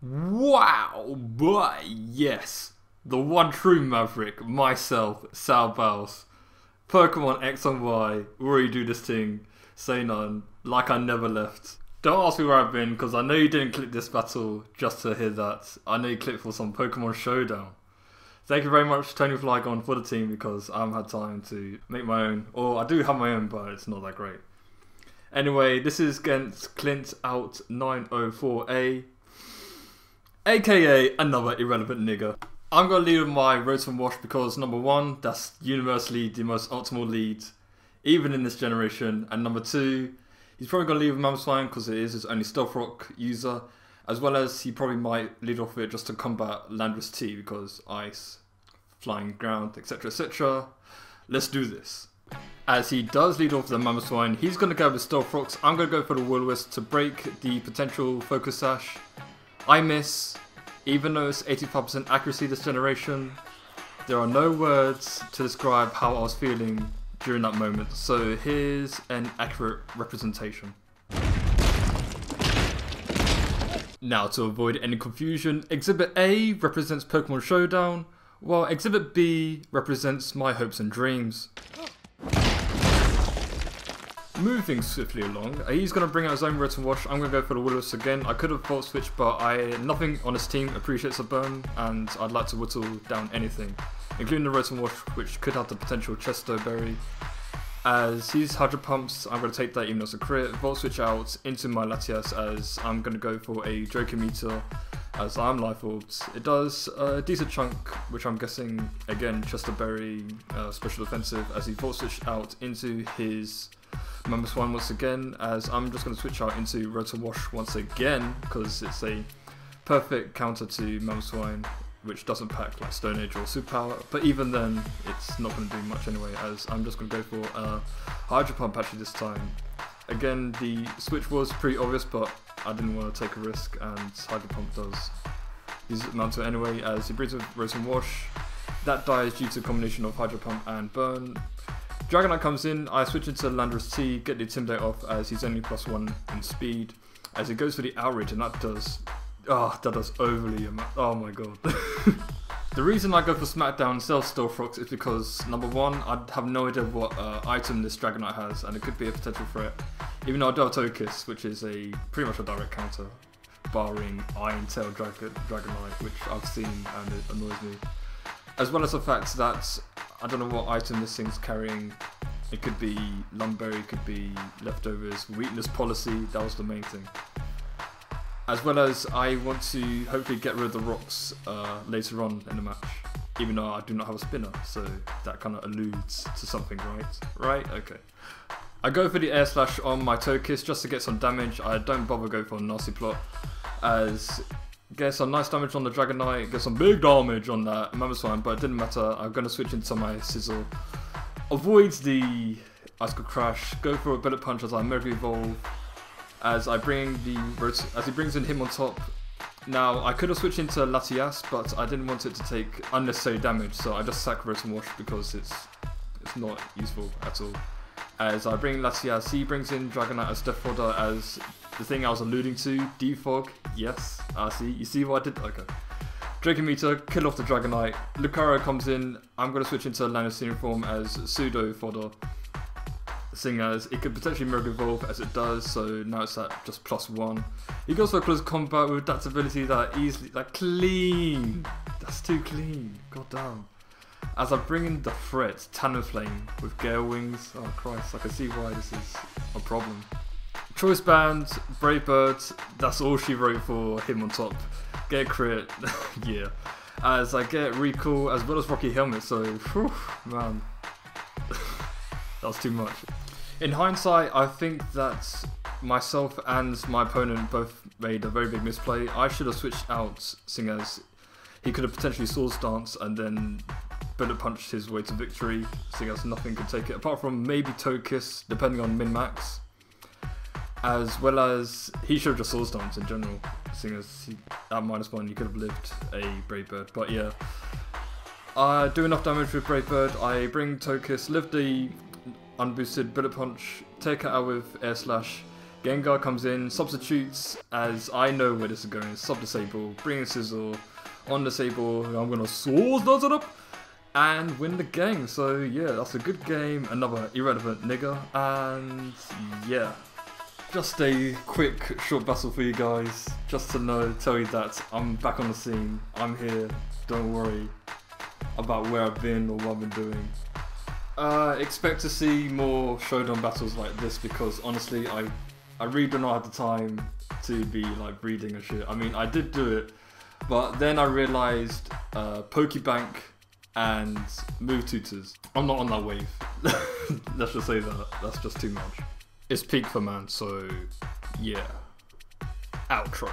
Wow, boy, yes. The one true Maverick, myself, SourBawss. Pokemon X and Y, already do this thing, say none, like I never left. Don't ask me where I've been, because I know you didn't click this battle just to hear that. I know you clicked for some Pokemon Showdown. Thank you very much, Tony Flygon, for the team, because I haven't had time to make my own. Or I do have my own, but it's not that great. Anyway, this is against Clint Out 904A, aka another irrelevant nigger. I'm going to lead with my Rotom Wash because number one, that's universally the most optimal lead, even in this generation. And number two, he's probably going to lead with Mamoswine because it is his only Stealth Rock user, as well as he probably might lead off with it just to combat Landorus T because ice, flying ground, etc, etc. Let's do this. As he does lead off the Mamoswine, he's going to go with Stealth Rocks. I'm going to go for the Will-O-Wisp to break the potential Focus Sash. I miss, even though it's 85% accuracy this generation. There are no words to describe how I was feeling during that moment, so here's an accurate representation. Now, to avoid any confusion, Exhibit A represents Pokemon Showdown, while Exhibit B represents my hopes and dreams. Moving swiftly along, he's going to bring out his own Rotom Wash. I'm going to go for the Will-O-Wisp again. I could have Volt Switch, but nothing on his team appreciates a burn, and I'd like to whittle down anything, including the Rotom Wash, which could have the potential Chesto Berry. As he's Hydro Pumps, I'm going to take that even though it's a crit, Volt Switch out into my Latias, as I'm going to go for a Joker Meter, as I'm Life Orbed. It does a decent chunk, which I'm guessing, again, Chesto Berry, special defensive, as he Volt Switch out into his Mamoswine once again, as I'm just going to switch out into Rotom Wash once again, because it's a perfect counter to Mamoswine, which doesn't pack like Stone Age or Superpower, but even then, it's not going to do much anyway, as I'm just going to go for a Hydro Pump actually this time. Again, the switch was pretty obvious, but I didn't want to take a risk, and Hydro Pump does use it amount to it anyway, as he brings with Rotom Wash. That dies due to a combination of Hydro Pump and Burn. Dragonite comes in, I switch into Landorus T, get the Intimidate off as he's only +1 in speed, as he goes for the Outrage, and that does overly, oh my god. The reason I go for Smackdown instead of Stealth Rocks is because, number one, I have no idea what item this Dragonite has, and it could be a potential threat, even though I do have Togekiss, which is pretty much a direct counter, barring Iron Tail Dragonite, which I've seen and it annoys me. As well as the fact that I don't know what item this thing's carrying. It could be Lumberry, it could be Leftovers, Weakness Policy, that was the main thing. As well as I want to hopefully get rid of the rocks later on in the match, even though I do not have a spinner, so that kind of alludes to something, right? Right? Okay. I go for the Air Slash on my Togekiss just to get some damage. I don't bother going for a Nasty Plot, as get some nice damage on the Dragonite, get some big damage on that Mamoswine, but it didn't matter. I'm going to switch into my Sizzle, avoids the Icicle Crash, go for a Bullet Punch as I Mega Evolve, as I bring as he brings in him on top. Now, I could have switched into Latias, but I didn't want it to take unnecessary damage, so I just sack Rotom Wash because it's not useful at all. As I bring Latias, he brings in Dragonite as Death Fodder, as the thing I was alluding to, Defog, yes, you see what I did? Okay. Joker Meter, kill off the Dragonite, Lucario comes in, I'm going to switch into Landorus form as Pseudo Fodder, seeing as it could potentially Mega Evolve as it does, so now it's at just +1. He goes for a close combat with adaptability clean, that's too clean, god damn. As I bring in the threat, Talonflame with Gale Wings, oh Christ, I can see why this is a problem. Choice Band, Brave Bird, that's all she wrote for him on top. Get crit, yeah. As I get Recall as well as Rocky Helmet, so whew, man, that was too much. In hindsight, I think that myself and my opponent both made a very big misplay. I should have switched out, seeing as he could have potentially Swords Dance and then Bullet Punched his way to victory, seeing as nothing could take it, apart from maybe Togekiss, depending on min-max. As well as, he should have just Swords Dance in general, seeing as at -1 you could have lived a Brave Bird. But yeah, I do enough damage with Brave Bird, I bring Togekiss, live the unboosted Bullet Punch, take it out with Air Slash, Gengar comes in, substitutes, as I know where this is going. Sub disable, bring in Sizzle, on disable, I'm gonna SourBawss it up and win the game. So yeah, that's a good game, another irrelevant nigga, and yeah. Just a quick short battle for you guys, just to tell you that I'm back on the scene, I'm here, don't worry about where I've been or what I've been doing. Expect to see more Showdown battles like this because honestly I really don't have the time to be like breeding and shit. I mean, I did do it, but then I realised Pokebank and move tutors. I'm not on that wave. Let's just say that. That's just too much. It's peak for man, so yeah. Outro.